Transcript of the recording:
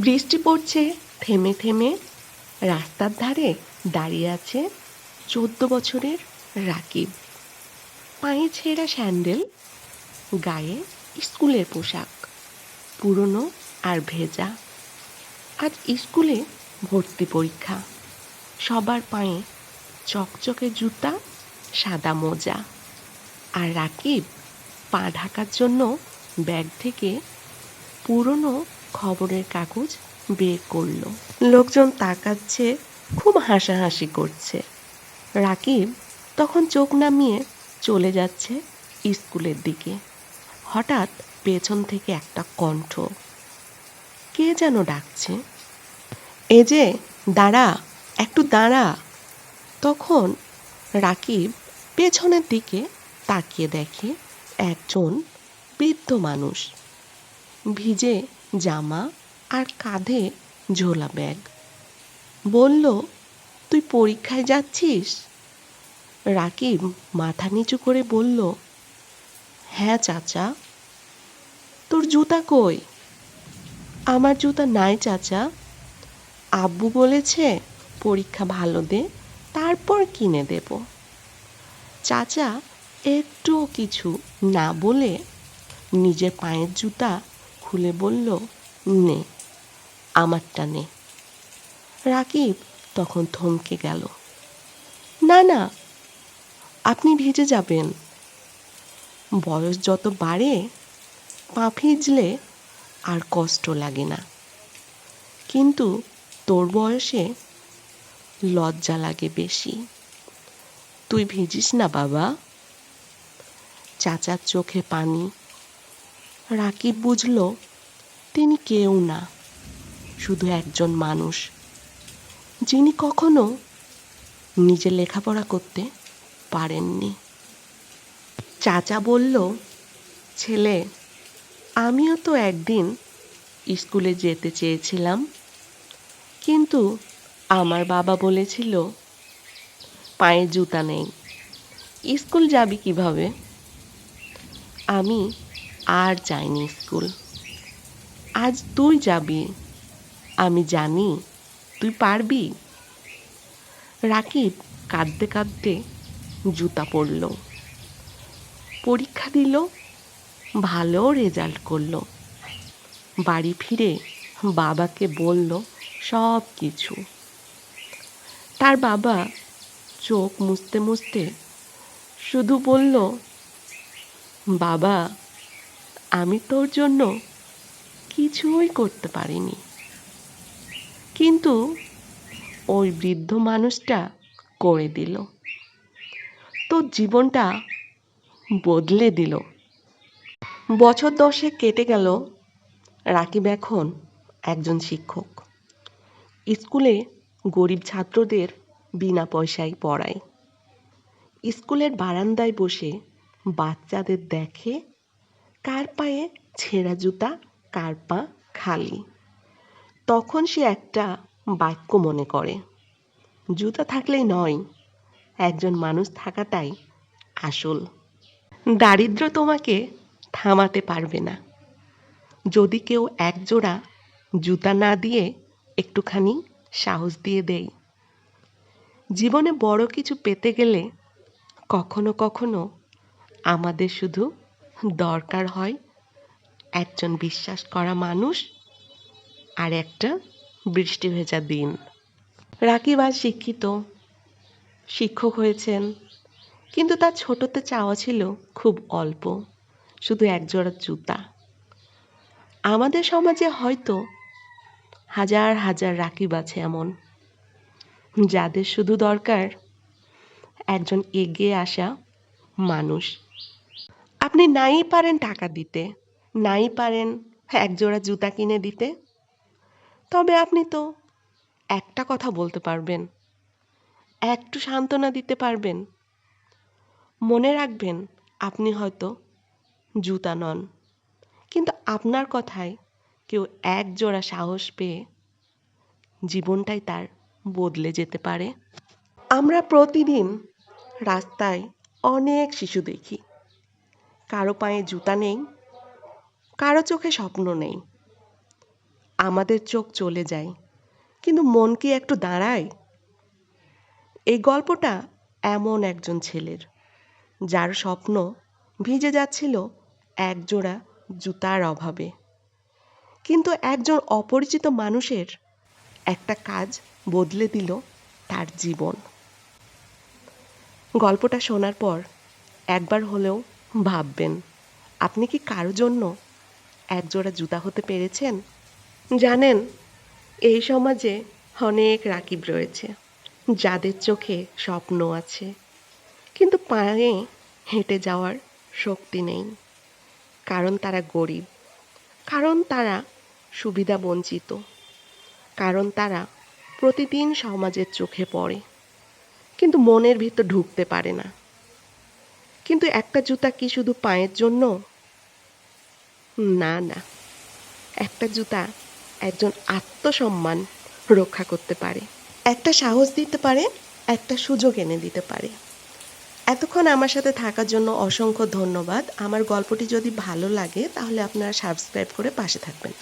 বৃষ্টি পড়ছে থেমে থেমে। রাস্তার ধারে দাঁড়িয়ে আছে 14 বছরের রাকিব। পায়ে ছেঁড়া স্যান্ডেল, গায়ে স্কুলের পোশাক, পুরনো আর ভেজা। আজ স্কুলে ভর্তি পরীক্ষা। সবার পায়ে চকচকে জুতা, সাদা মোজা। আর রাকিব পা ঢাকার জন্য ব্যাগ থেকে পুরনো খবরের কাগজ বের করলো। লোকজন তাকাচ্ছে, খুব হাসাহাসি করছে। রাকিব তখন চোখ নামিয়ে চলে যাচ্ছে স্কুলের দিকে। হঠাৎ পেছন থেকে একটা কণ্ঠ, কে যেন ডাকছে, এ যে দাঁড়া, একটু দাঁড়া। তখন রাকিব পেছনের দিকে তাকিয়ে দেখে একজন বৃদ্ধ মানুষ, ভিজে জামা আর কাঁধে ঝোলা ব্যাগ। বলল, তুই পরীক্ষায় যাচ্ছিস? রাকিব মাথা নিচু করে বলল, হ্যাঁ চাচা। তোর জুতা কই? আমার জুতা নাই চাচা, আব্বু বলেছে পরীক্ষা ভালো দে, তারপর কিনে দেব। চাচা একটুও কিছু না বলে নিজের পায়ের জুতা খুলে বলল, নে, আমারটা নে। রাকিব তখন থমকে গেল। না না, আপনি ভিজে যাবেন। বয়স যত বাড়ে পা ভিজলে আর কষ্ট লাগে না, কিন্তু তোর বয়সে লজ্জা লাগে বেশি। তুই ভিজিস না বাবা। চাচার চোখে পানি। রাকিব বুঝল তিনি কেউ না, শুধু একজন মানুষ যিনি কখনো নিজে লেখাপড়া করতে পারেননি। চাচা বলল, ছেলে, আমিও তো একদিন স্কুলে যেতে চেয়েছিলাম, কিন্তু আমার বাবা বলেছিল পায়ে জুতা নেই, স্কুল যাবি কিভাবে? আমি আর যাইনি স্কুল। আজ তুই যাবি, আমি জানি তুই পারবি। রাকিব কাঁদতে কাঁদতে জুতা পরল, পরীক্ষা দিল, ভালো রেজাল্ট করলো। বাড়ি ফিরে বাবাকে বলল সব কিছু। তার বাবা চোখ মুছতে মুছতে শুধু বলল, বাবা, আমি তোর জন্য কিছুই করতে পারিনি, কিন্তু ওই বৃদ্ধ মানুষটা করে দিল, তোর জীবনটা বদলে দিল। বছর 10 কেটে গেল। রাকিব এখন একজন শিক্ষক। স্কুলে গরিব ছাত্রদের বিনা পয়সায় পড়ায়। স্কুলের বারান্দায় বসে বাচ্চাদের দেখে কার পায়ে ছেঁড়া জুতা, কার পা খালি। তখন সে একটা বাক্য মনে করে, জুতা থাকলেই নয়, একজন মানুষ থাকাটাই আসল। দারিদ্র তোমাকে থামাতে পারবে না, যদি কেউ একজোড়া জুতা না দিয়ে একটুখানি সাহস দিয়ে দেয়। জীবনে বড় কিছু পেতে গেলে কখনো কখনো আমাদের শুধু দরকার হয় একজন বিশ্বাস করা মানুষ আর একটা বৃষ্টি ভেজা দিন। রাকিব আজ শিক্ষিত, শিক্ষক হয়েছেন, কিন্তু তার ছোটতে চাওয়া ছিল খুব অল্প, শুধু একজোড়া জুতা। আমাদের সমাজে হয়তো হাজার হাজার রাকিব আছে এমন, যাদের শুধু দরকার একজন এগিয়ে আসা মানুষ। আপনি নাই পারেন টাকা দিতে, নাই পারেন একজোড়া জুতা কিনে দিতে, তবে আপনি তো একটা কথা বলতে পারবেন, একটু সান্ত্বনা দিতে পারবেন। মনে রাখবেন, আপনি হয়তো জুতা নন, কিন্তু আপনার কথায় কেউ এক জোড়া সাহস পেয়ে জীবনটাই তার বদলে যেতে পারে। আমরা প্রতিদিন রাস্তায় অনেক শিশু দেখি, কারো পায়ে জুতা নেই, কারো চোখে স্বপ্ন নেই। আমাদের চোখ চলে যায়, কিন্তু মন কি একটু দাঁড়ায়? এই গল্পটা এমন একজন ছেলের, যার স্বপ্ন ভিজে যাচ্ছিল একজোড়া জুতার অভাবে, কিন্তু একজন অপরিচিত মানুষের একটা কাজ বদলে দিল তার জীবন। গল্পটা শোনার পর একবার হলেও ভাববেন, আপনি কি কারো জন্য একজোড়া জুতা হতে পেরেছেন? জানেন, এই সমাজে অনেক রাকিব রয়েছে, যাদের চোখে স্বপ্ন আছে, কিন্তু পায়ে হেঁটে যাওয়ার শক্তি নেই। কারণ তারা গরিব, কারণ তারা সুবিধা বঞ্চিত, কারণ তারা প্রতিদিন সমাজের চোখে পড়ে, কিন্তু মনের ভিতর ঢুকতে পারে না। কিন্তু একটা জুতা কি শুধু পায়ের জন্য? না না, একটা জুতা একজন আত্মসম্মান রক্ষা করতে পারে, একটা সাহস দিতে পারে, একটা সুযোগ এনে দিতে পারে। এতক্ষণ আমার সাথে থাকার জন্য অসংখ্য ধন্যবাদ। আমার গল্পটি যদি ভালো লাগে তাহলে আপনারা সাবস্ক্রাইব করে পাশে থাকবেন।